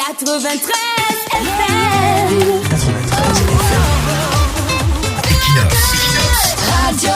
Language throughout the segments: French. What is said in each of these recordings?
93 FM. 93 Equinox Radio.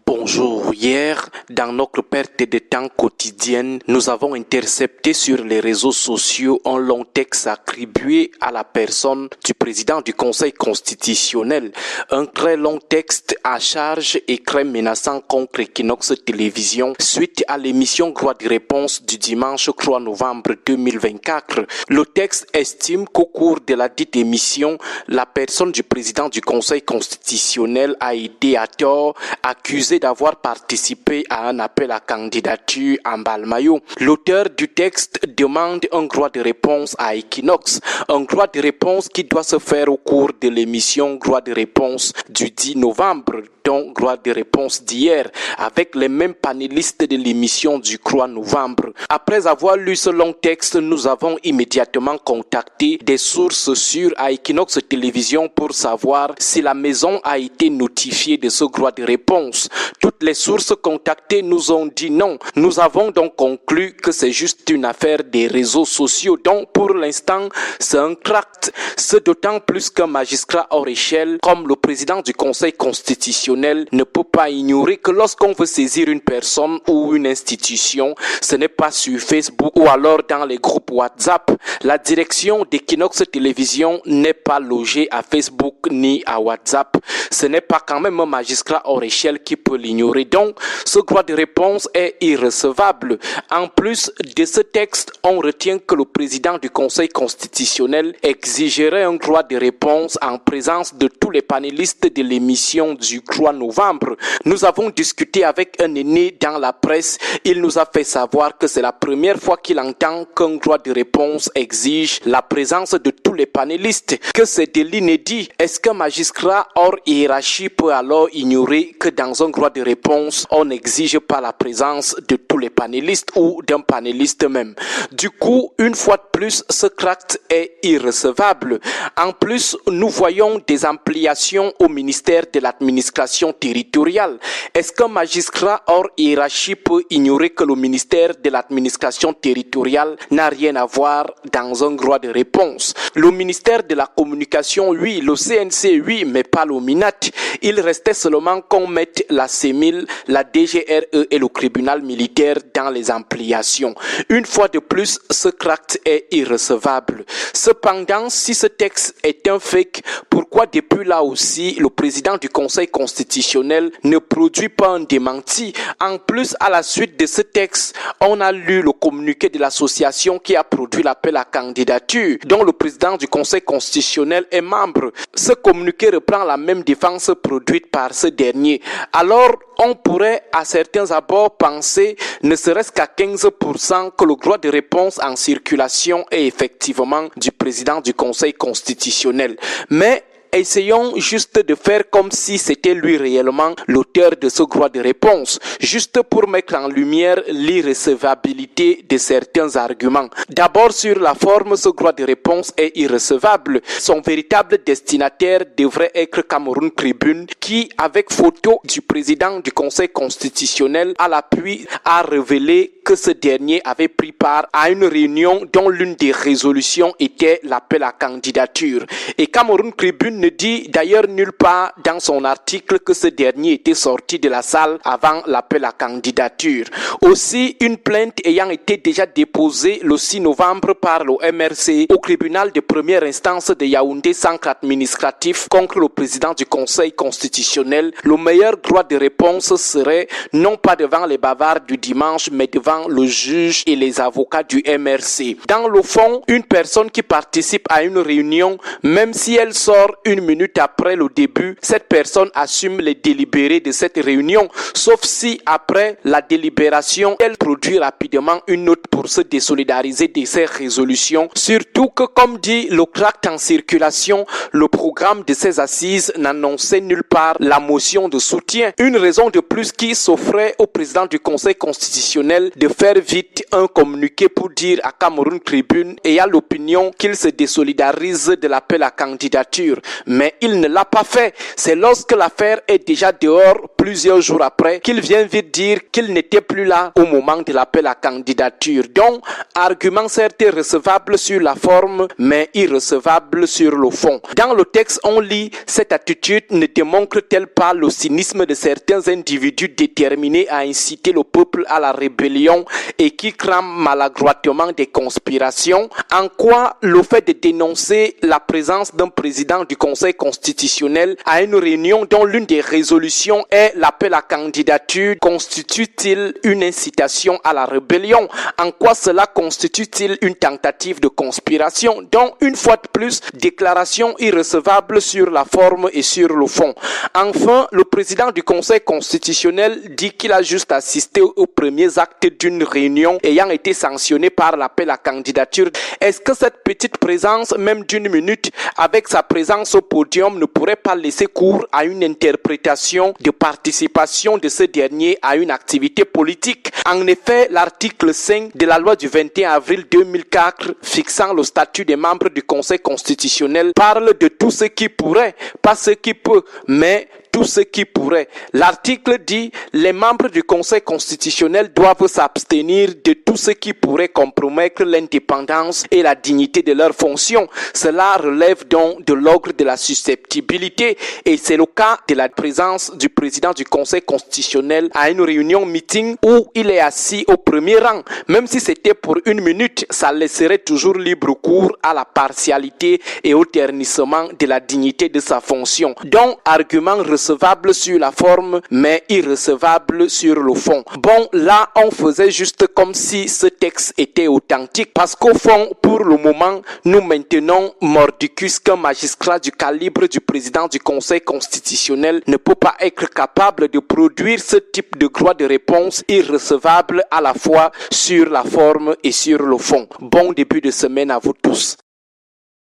Bonjour, hier, dans notre perte de temps quotidienne, nous avons intercepté sur les réseaux sociaux un long texte attribué à la personne du président du Conseil constitutionnel. Un très long texte à charge et très menaçant contre Equinox Télévision suite à l'émission Droit de réponse du dimanche 3 novembre 2024. Le texte estime qu'au cours de la dite émission, la personne du président du Conseil constitutionnel a été à tort accusée d'avoir participé à un appel à candidature en Balmayo. L'auteur du texte demande un droit de réponse à Equinox, un droit de réponse qui doit se faire au cours de l'émission Droit de réponse du 10 novembre, dont droit de réponse d'hier, avec les mêmes panélistes de l'émission du 3 novembre. Après avoir lu ce long texte, nous avons immédiatement contacté des sources sûres à Equinox Télévision pour savoir si la maison a été notifiée de ce droit de réponse. Toutes les sources contactées nous ont dit non. Nous avons donc conclu que c'est juste une affaire des réseaux sociaux, donc pour l'instant, c'est un tract. C'est d'autant plus qu'un magistrat hors échelle, comme le président du Conseil constitutionnel, ne peut pas ignorer que lorsqu'on veut saisir une personne ou une institution, ce n'est pas sur Facebook ou alors dans les groupes WhatsApp. La direction d'Equinox Télévision n'est pas logée à Facebook ni à WhatsApp. Ce n'est pas quand même un magistrat hors échelle qui peut l'ignorer. Donc, ce droit de réponse est irrecevable. En plus de ce texte, on retient que le président du Conseil constitutionnel exigerait un droit de réponse en présence de tous les panélistes de l'émission du 3 novembre. Nous avons discuté avec un aîné dans la presse. Il nous a fait savoir que c'est la première fois qu'il entend qu'un droit de réponse exige la présence de tous les panélistes, que c'est de l'inédit. Est-ce qu'un magistrat hors hiérarchie peut alors ignorer que dans un droit de réponse, on n'exige pas la présence de tous les panélistes ou d'un panéliste même? Du coup, une fois de plus, ce tract est irrecevable. En plus, nous voyons des ampliations au ministère de l'administration territoriale. Est-ce qu'un magistrat hors hiérarchie peut ignorer que le ministère de l'administration territoriale n'a rien à voir dans un droit de réponse? Le ministère de la communication, oui, le CNC, oui, mais pas le MINAT. Il restait seulement qu'on mette la CEMIL, la DGRE et le tribunal militaire dans les ampliations. Une fois de plus, ce tract est irrecevable. Cependant, si ce texte est un fake, pourquoi depuis là aussi le président du Conseil constitutionnel ne produit pas un démenti? En plus, à la suite de ce texte, on a lu le communiqué de l'association qui a produit l'appel à candidature, dont le président du Conseil constitutionnel est membre. Ce communiqué reprend la même défense produite par ce dernier. Alors, on pourrait à certains abords penser, ne serait-ce qu'à 15%, que le droit de réponse en circulation est effectivement du président du Conseil constitutionnel. Mais essayons juste de faire comme si c'était lui réellement l'auteur de ce droit de réponse, juste pour mettre en lumière l'irrecevabilité de certains arguments. D'abord, sur la forme, ce droit de réponse est irrecevable. Son véritable destinataire devrait être Cameroun Tribune, qui, avec photo du président du Conseil constitutionnel à l'appui, a révélé que ce dernier avait pris part à une réunion dont l'une des résolutions était l'appel à candidature. Et Cameroun Tribune ne dit d'ailleurs nulle part dans son article que ce dernier était sorti de la salle avant l'appel à candidature. Aussi, une plainte ayant été déjà déposée le 6 novembre par le MRC au tribunal de première instance de Yaoundé, centre administratif, contre le président du Conseil constitutionnel, le meilleur droit de réponse serait non pas devant les bavards du dimanche, mais devant le juge et les avocats du MRC. Dans le fond, une personne qui participe à une réunion, même si elle sort une minute après le début, cette personne assume les délibérés de cette réunion, sauf si après la délibération, elle produit rapidement une note pour se désolidariser de ces résolutions. Surtout que, comme dit le tract en circulation, le programme de ces assises n'annonçait nulle part la motion de soutien. Une raison de plus qui s'offrait au président du Conseil constitutionnel de de faire vite un communiqué pour dire à Cameroun Tribune et à l'opinion qu'il se désolidarise de l'appel à candidature. Mais il ne l'a pas fait. C'est lorsque l'affaire est déjà dehors plusieurs jours après qu'il vient vite dire qu'il n'était plus là au moment de l'appel à candidature. Donc, argument certes recevable sur la forme, mais irrecevable sur le fond. Dans le texte, on lit « Cette attitude ne démontre-t-elle pas le cynisme de certains individus déterminés à inciter le peuple à la rébellion et qui crament maladroitement des conspirations ?» En quoi le fait de dénoncer la présence d'un président du Conseil constitutionnel à une réunion dont l'une des résolutions est l'appel à candidature constitue-t-il une incitation à la rébellion? En quoi cela constitue-t-il une tentative de conspiration? Donc, une fois de plus, déclaration irrecevable sur la forme et sur le fond. Enfin, le président du Conseil constitutionnel dit qu'il a juste assisté aux premiers actes d'une réunion ayant été sanctionnée par l'appel à candidature. Est-ce que cette petite présence, même d'une minute, avec sa présence au podium, ne pourrait pas laisser cours à une interprétation de participation de ce dernier à une activité politique? En effet, l'article 5 de la loi du 21 avril 2004 fixant le statut des membres du Conseil constitutionnel parle de tout ce qui pourrait, pas ce qui peut, mais tout ce qui pourrait. L'article dit les membres du Conseil constitutionnel doivent s'abstenir de tout ce qui pourrait compromettre l'indépendance et la dignité de leurs fonctions. Cela relève donc de l'ordre de la susceptibilité et c'est le cas de la présence du président du Conseil constitutionnel à une réunion meeting où il est assis au premier rang. Même si c'était pour une minute, ça laisserait toujours libre cours à la partialité et au ternissement de la dignité de sa fonction. Donc, argument recevable sur la forme, mais irrecevable sur le fond. Bon, là, on faisait juste comme si ce texte était authentique, parce qu'au fond, pour le moment, nous maintenons mordicus qu'un magistrat du calibre du président du Conseil constitutionnel ne peut pas être capable de produire ce type de droit de réponse irrecevable à la fois sur la forme et sur le fond. Bon début de semaine à vous tous.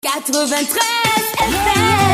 93 FM